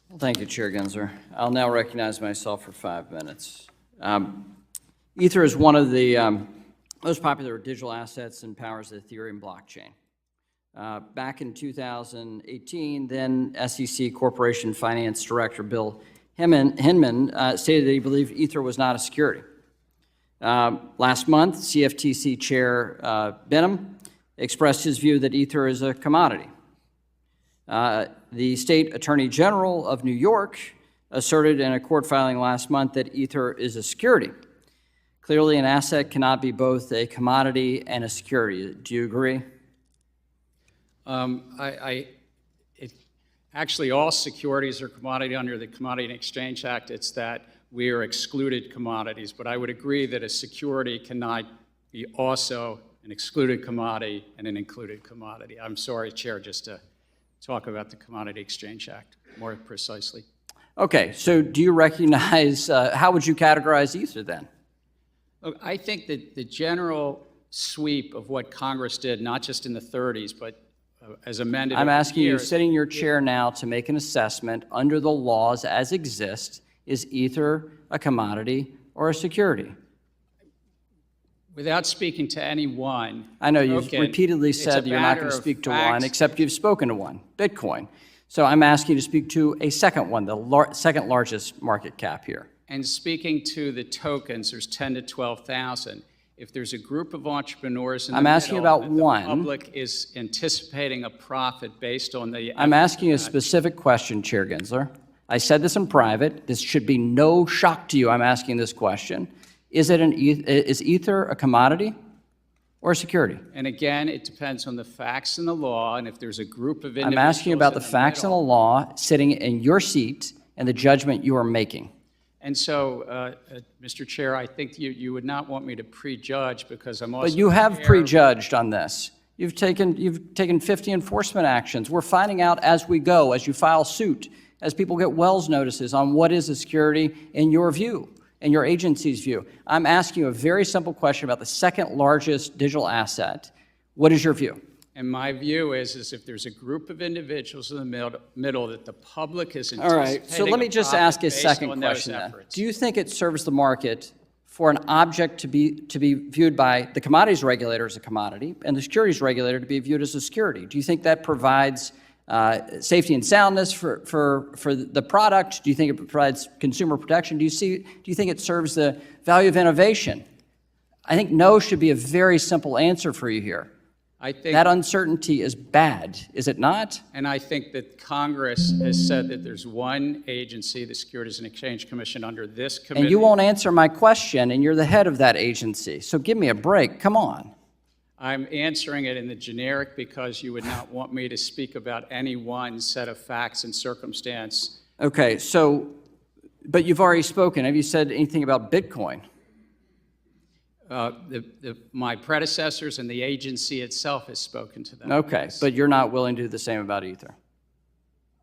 Well, thank you, Chair Gensler. I'll now recognize myself for 5 minutes. Ether is one of the most popular digital assets and powers the Ethereum blockchain. Back in 2018, then SEC Corporation Finance Director Bill Hinman stated that he believed Ether was not a security. Last month, CFTC Chair Binance expressed his view that Ether is a commodity. The State Attorney General of New York asserted in a court filing last month that Ether is a security. Clearly, an asset cannot be both a commodity and a security. Do you agree? Actually, all securities are commodity under the Commodity and Exchange Act. It's that we are excluded commodities. But I would agree that a security cannot be also an excluded commodity and an included commodity. I'm sorry, Chair, just to talk about the Commodity Exchange Act more precisely. Okay, so do you recognize, how would you categorize Ether then? Look, I think that the general sweep of what Congress did, not just in the 30s, but as amended. I'm asking you, sitting in your chair now, to make an assessment under the laws as exist. Is Ether a commodity or a security? Without speaking to any one. I know you've repeatedly said you're not going to speak to one, except you've spoken to one, Bitcoin. So I'm asking you to speak to a second one, the second largest market cap here. And speaking to the tokens, there's 10 to 12,000. If there's a group of entrepreneurs in the middle, asking about one. The public is anticipating a profit based on the... I'm asking a specific question, Chair Gensler. I said this in private. This should be no shock to you. I'm asking this question. Is Ether a commodity or a security? And again, it depends on the facts and the law, and if there's a group of individuals... I'm asking about the facts and the law sitting in your seat and the judgment you are making. And so, Mr. Chair, I think you would not want me to prejudge because I'm also... But you have prejudged on this. You've taken 50 enforcement actions. We're finding out as we go, as you file suit, as people get Wells notices on what is a security in your view, in your agency's view. I'm asking you a very simple question about the second largest digital asset. What is your view? And my view is if there's a group of individuals in the middle that the public is anticipating... All right, so let me just ask a second question then. Do you think it serves the market for an object to be viewed by the commodities regulator as a commodity and the securities regulator to be viewed as a security? Do you think that provides safety and soundness for the product? Do you think it provides consumer protection? Do you think it serves the value of innovation? I think no should be a very simple answer for you here. I think that uncertainty is bad, is it not? And I think that Congress has said that there's one agency, the Securities and Exchange Commission, under this committee. And you won't answer my question, and you're the head of that agency. So give me a break. Come on. I'm answering it in the generic because you would not want me to speak about any one set of facts and circumstance. Okay, so, but you've already spoken. Have you said anything about Bitcoin? My predecessors and the agency itself has spoken to them. Okay, but you're not willing to do the same about Ether.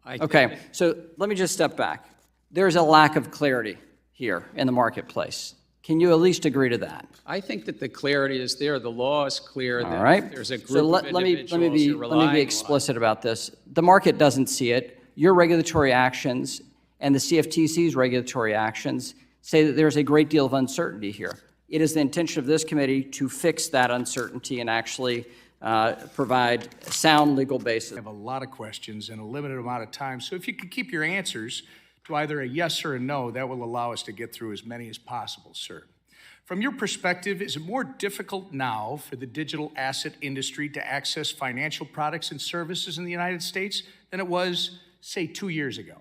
Okay, so let me just step back. There's a lack of clarity here in the marketplace. Can you at least agree to that? I think that the clarity is there. The law is clear. All right. There's a group so of individuals let me be explicit about this. The market doesn't see it. Your regulatory actions and the CFTC's regulatory actions say that there's a great deal of uncertainty here. It is the intention of this committee to fix that uncertainty and actually provide a sound legal basis. I have a lot of questions and a limited amount of time, so if you could keep your answers to either a yes or a no, that will allow us to get through as many as possible, sir. From your perspective, is it more difficult now for the digital asset industry to access financial products and services in the United States than it was, say, 2 years ago?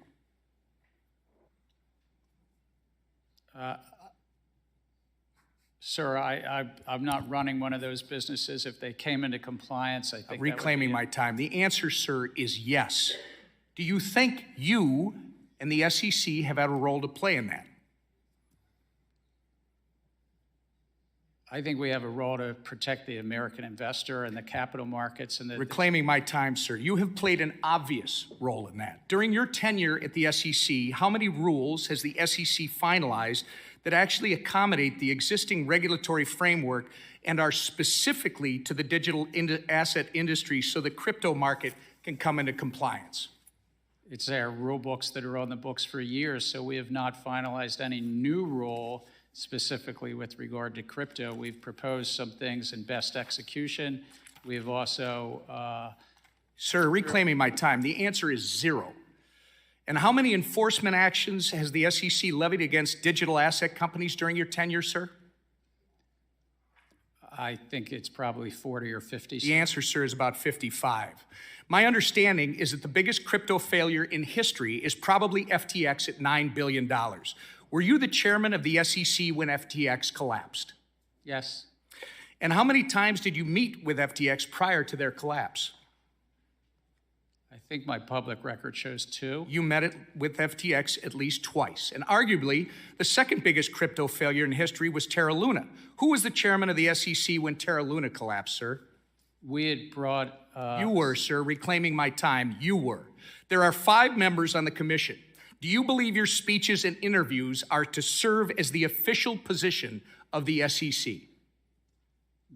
Sir, I'm not running one of those businesses. If they came into compliance, I think reclaiming my time. The answer, sir, is yes. Do you think you and the SEC have had a role to play in that? I think we have a role to protect the American investor and the capital markets. And reclaiming my time, sir. You have played an obvious role in that. During your tenure at the SEC, how many rules has the SEC finalized that actually accommodate the existing regulatory framework and are specifically to the digital asset industry so the crypto market can come into compliance? It's our rule books that are on the books for years, so we have not finalized any new rule specifically with regard to crypto. We've proposed some things in best execution. We've also... Sir, reclaiming my time, the answer is 0. And how many enforcement actions has the SEC levied against digital asset companies during your tenure, sir? I think it's probably 40 or 50. The answer, sir, is about 55. My understanding is that the biggest crypto failure in history is probably FTX at $9 billion. Were you the chairman of the SEC when FTX collapsed? Yes. And how many times did you meet with FTX prior to their collapse? I think my public record shows 2. You met with FTX at least twice. And arguably, the second biggest crypto failure in history was Terra Luna. Who was the chairman of the SEC when Terra Luna collapsed, sir? We had brought... You were, sir. Reclaiming my time, you were. There are 5 members on the commission. Do you believe your speeches and interviews are to serve as the official position of the SEC?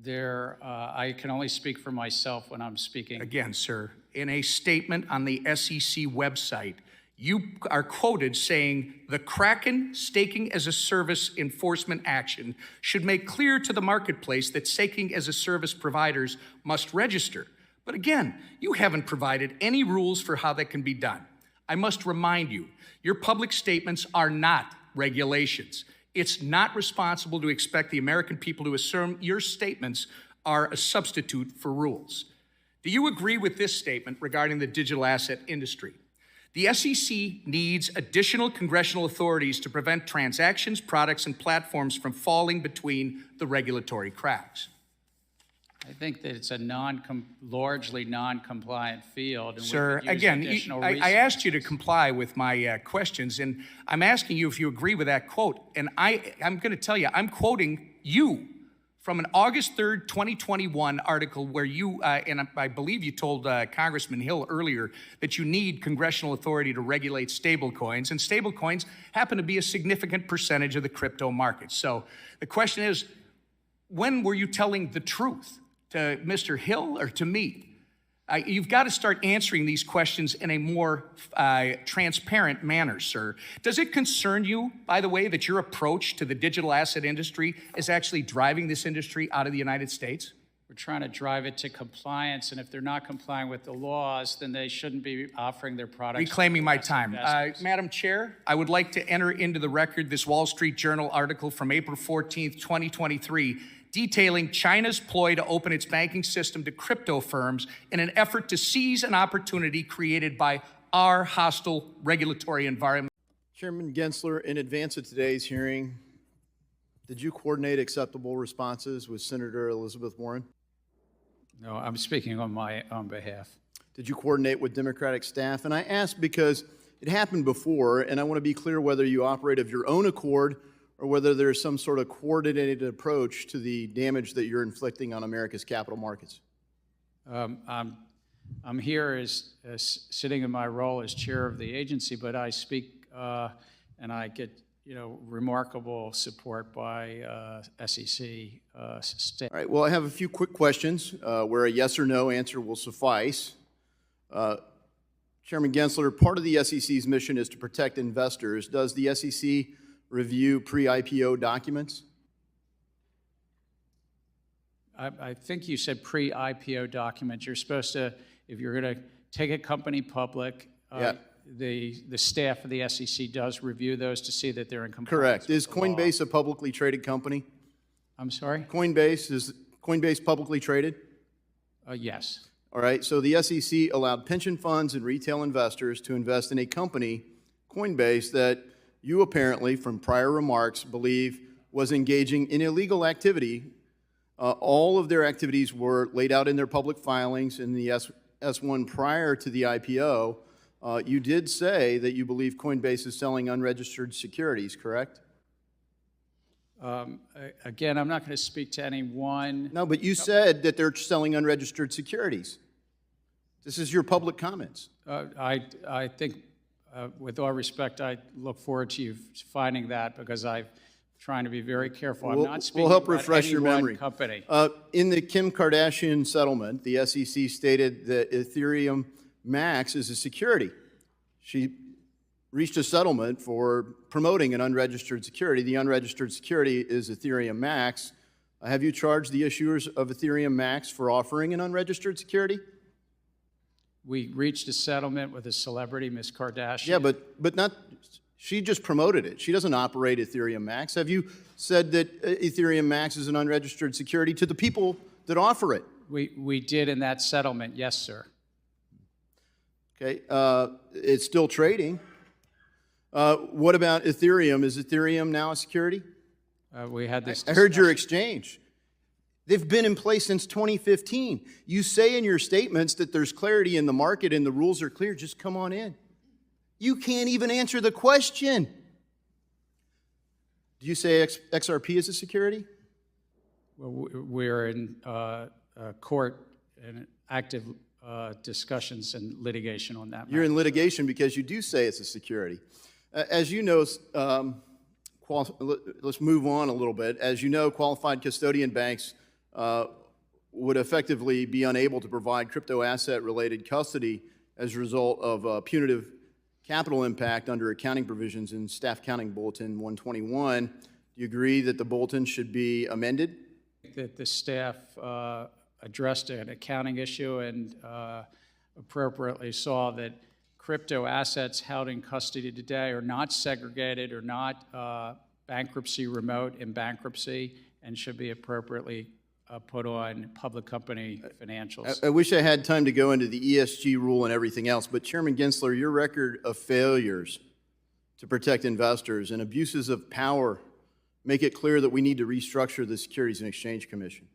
I can only speak for myself when I'm speaking. Again, sir, in a statement on the SEC website, you are quoted saying, the Kraken staking as a service enforcement action should make clear to the marketplace that staking as a service providers must register. But again, you haven't provided any rules for how that can be done. I must remind you, your public statements are not regulations. It's not responsible to expect the American people to assume your statements are a substitute for rules. Do you agree with this statement regarding the digital asset industry? The SEC needs additional congressional authorities to prevent transactions, products, and platforms from falling between the regulatory cracks. I think that it's a largely non-compliant field. And Sir, we could use again, additional I asked you to comply with my questions, and I'm asking you if you agree with that quote. And I'm going to tell you, I'm quoting you from an August 3rd, 2021 article where you, and I believe you told Congressman Hill earlier that you need congressional authority to regulate stablecoins, and stablecoins happen to be a significant percentage of the crypto market. So the question is, when were you telling the truth? To Mr. Hill or to me? You've got to start answering these questions in a more transparent manner, sir. Does it concern you, by the way, that your approach to the digital asset industry is actually driving this industry out of the United States? We're trying to drive it to compliance, and if they're not complying with the laws, then they shouldn't be offering their products. Reclaiming my time. Madam Chair, I would like to enter into the record this Wall Street Journal article from April 14th, 2023, detailing China's ploy to open its banking system to crypto firms in an effort to seize an opportunity created by our hostile regulatory environment. Chairman Gensler, in advance of today's hearing, did you coordinate acceptable responses with Senator Elizabeth Warren? No, I'm speaking on my own behalf. Did you coordinate with Democratic staff? And I ask because it happened before, and I want to be clear whether you operate of your own accord or whether there's some sort of coordinated approach to the damage that you're inflicting on America's capital markets. I'm here as sitting in my role as chair of the agency, but I speak and I get remarkable support by SEC staff. All right, well, I have a few quick questions where a yes or no answer will suffice. Chairman Gensler, part of the SEC's mission is to protect investors. Does the SEC review pre-IPO documents? I think you said pre-IPO documents. You're supposed to, if you're going to take a company public, the staff of the SEC does review those to see that they're in compliance. Correct. Is Coinbase a publicly traded company? I'm sorry? Is Coinbase publicly traded? Yes. All right, so the SEC allowed pension funds and retail investors to invest in a company, Coinbase, that you apparently, from prior remarks, believe was engaging in illegal activity. All of their activities were laid out in their public filings in the S1 prior to the IPO. You did say that you believe Coinbase is selling unregistered securities, correct? Again, I'm not going to speak to anyone. No, but you said that they're selling unregistered securities. This is your public comments. I think, with all respect, I look forward to you finding that because I'm trying to be very careful. I'm not speaking we'll help about refresh any your one memory. company. In the Kim Kardashian settlement, the SEC stated that Ethereum Max is a security. she reached a settlement for promoting an unregistered security. The unregistered security is Ethereum Max. Have you charged the issuers of Ethereum Max for offering an unregistered security? We reached a settlement with a celebrity, Ms. Kardashian. Yeah, but not, she just promoted it. She doesn't operate Ethereum Max. Have you said that Ethereum Max is an unregistered security to the people that offer it? We did in that settlement, yes, sir. Okay, it's still trading. What about Ethereum? Is Ethereum now a security? We had this I heard your discussion. exchange. They've been in place since 2015. You say in your statements that there's clarity in the market and the rules are clear. Just come on in. You can't even answer the question. Do you say XRP is a security? Well, we're in court and active discussions and litigation on that matter. You're in litigation because you do say it's a security. As you know, let's move on a little bit. As you know, qualified custodian banks would effectively be unable to provide crypto asset-related custody as a result of punitive capital impact under accounting provisions in Staff Accounting Bulletin 121. Do you agree that the bulletin should be amended? That the staff addressed an accounting issue and appropriately saw that crypto assets held in custody today are not segregated or not bankruptcy remote in bankruptcy and should be appropriately put on public company financials. I wish I had time to go into the ESG rule and everything else, but Chairman Gensler, your record of failures to protect investors and abuses of power make it clear that we need to restructure the Securities and Exchange Commission.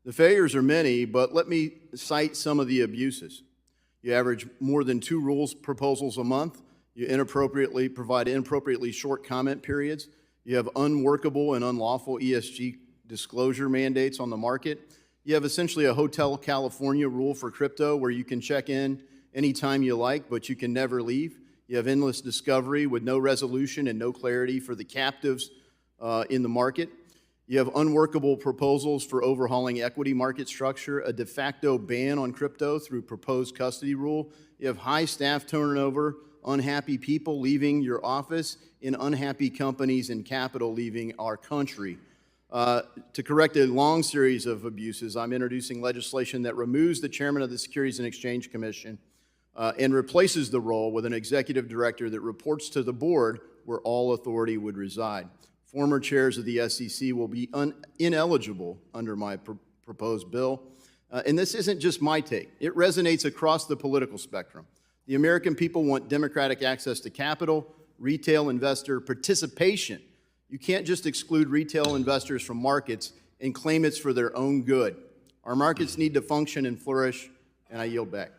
The failures are many, but let me cite some of the abuses. You average more than 2 rules proposals a month. You provide inappropriately short comment periods. You have unworkable and unlawful ESG disclosure mandates on the market. You have essentially a Hotel California rule for crypto where you can check in anytime you like, but you can never leave. You have endless discovery with no resolution and no clarity for the captives in the market. You have unworkable proposals for overhauling equity market structure, a de facto ban on crypto through proposed custody rule. You have high staff turnover, unhappy people leaving your office, and unhappy companies and capital leaving our country. To correct a long series of abuses, I'm introducing legislation that removes the chairman of the Securities and Exchange Commission and replaces the role with an executive director that reports to the board where all authority would reside. Former chairs of the SEC will be ineligible under my proposed bill. And this isn't just my take. It resonates across the political spectrum. The American people want democratic access to capital, retail investor participation. You can't just exclude retail investors from markets and claim it's for their own good. Our markets need to function and flourish, and I yield back.